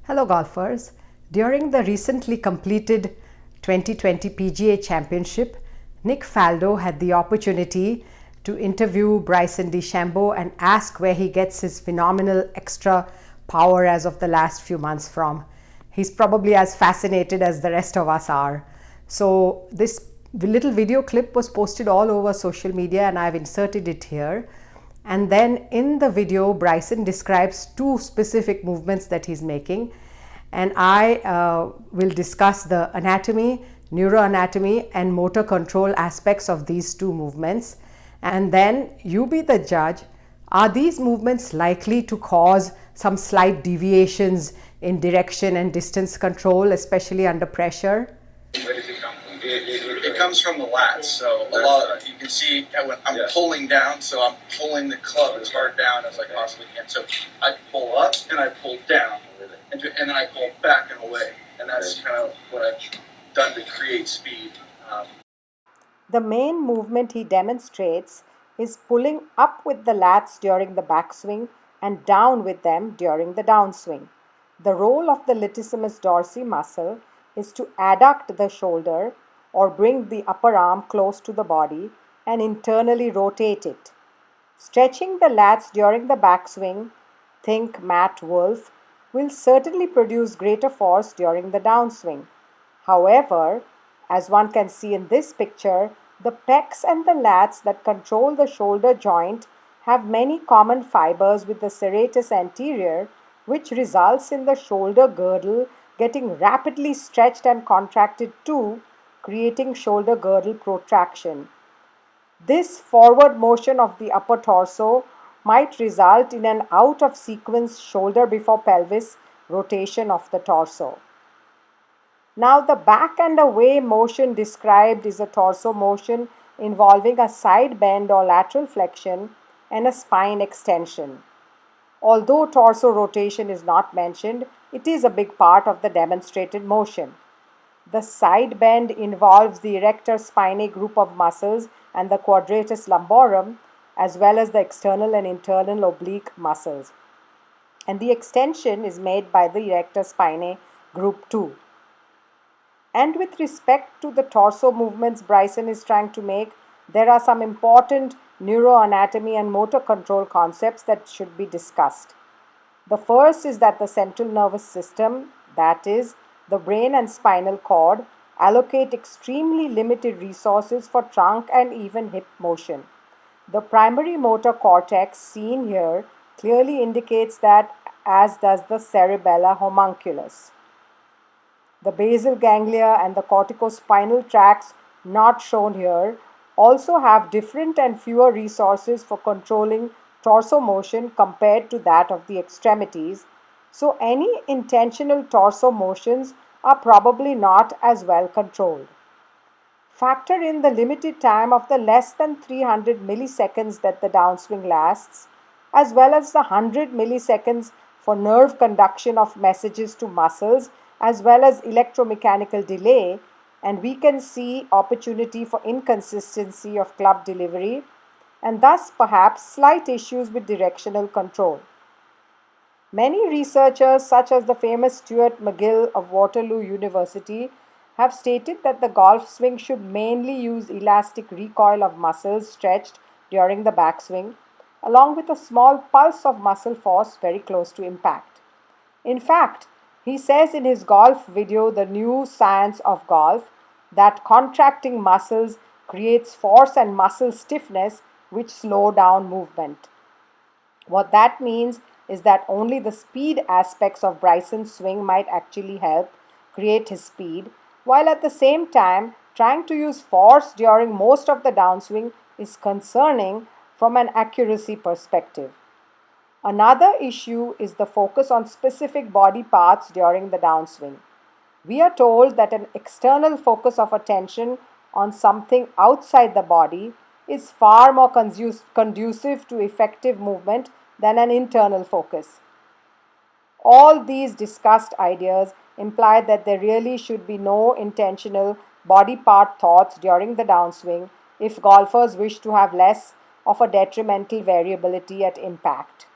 Hello golfers. During the recently completed 2020 PGA Championship, Nick Faldo had the opportunity to interview Bryson DeChambeau and ask where he gets his phenomenal extra power as of the last few months from. He's probably as fascinated as the rest of us are. So this little video clip was posted all over social media and I've inserted it here. And then in the video, Bryson describes two specific movements that he's making. And I will discuss the anatomy, neuroanatomy, and motor control aspects of these two movements. And then you be the judge. Are these movements likely to cause some slight deviations in direction and distance control, especially under pressure? Where does it come from? It comes from the lats. So a lot, you can see when I'm pulling down, so I'm pulling the club as hard down as I possibly can. So I pull up and I pull down, and then I pull back and away. And that's kind of what I've done to create speed. The main movement he demonstrates is pulling up with the lats during the backswing and down with them during the downswing. The role of the latissimus dorsi muscle is to adduct the shoulder or bring the upper arm close to the body and internally rotate it. Stretching the lats during the backswing, think Matt Wolff, will certainly produce greater force during the downswing. However, as one can see in this picture, the pecs and the lats that control the shoulder joint have many common fibers with the serratus anterior, which results in the shoulder girdle getting rapidly stretched and contracted too, creating shoulder girdle protraction. This forward motion of the upper torso might result in an out of sequence shoulder before pelvis rotation of the torso. Now the back and away motion described is a torso motion involving a side bend or lateral flexion and a spine extension. Although torso rotation is not mentioned, it is a big part of the demonstrated motion. The side bend involves the erector spinae group of muscles and the quadratus lumborum, as well as the external and internal oblique muscles. And the extension is made by the erector spinae group 2. And with respect to the torso movements Bryson is trying to make, there are some important neuroanatomy and motor control concepts that should be discussed. The first is that the central nervous system, that is, the brain and spinal cord, allocate extremely limited resources for trunk and even hip motion. The primary motor cortex seen here clearly indicates that, as does the cerebellar homunculus. The basal ganglia and the corticospinal tracts, not shown here, also have different and fewer resources for controlling torso motion compared to that of the extremities, so any intentional torso motions are probably not as well controlled. Factor in the limited time of the less than 300 milliseconds that the downswing lasts, as well as the 100 milliseconds for nerve conduction of messages to muscles, as well as electromechanical delay, and we can see opportunity for inconsistency of club delivery and thus perhaps slight issues with directional control. Many researchers, such as the famous Stuart McGill of Waterloo University, have stated that the golf swing should mainly use elastic recoil of muscles stretched during the backswing, along with a small pulse of muscle force very close to impact. In fact, he says in his golf video, The New Science of Golf, that contracting muscles creates force and muscle stiffness which slow down movement. What that means is that only the speed aspects of Bryson's swing might actually help create his speed, while at the same time trying to use force during most of the downswing is concerning from an accuracy perspective. Another issue is the focus on specific body parts during the downswing. We are told that an external focus of attention on something outside the body is far more conducive to effective movement than an internal focus. All these discussed ideas imply that there really should be no intentional body part thoughts during the downswing if golfers wish to have less of a detrimental variability at impact.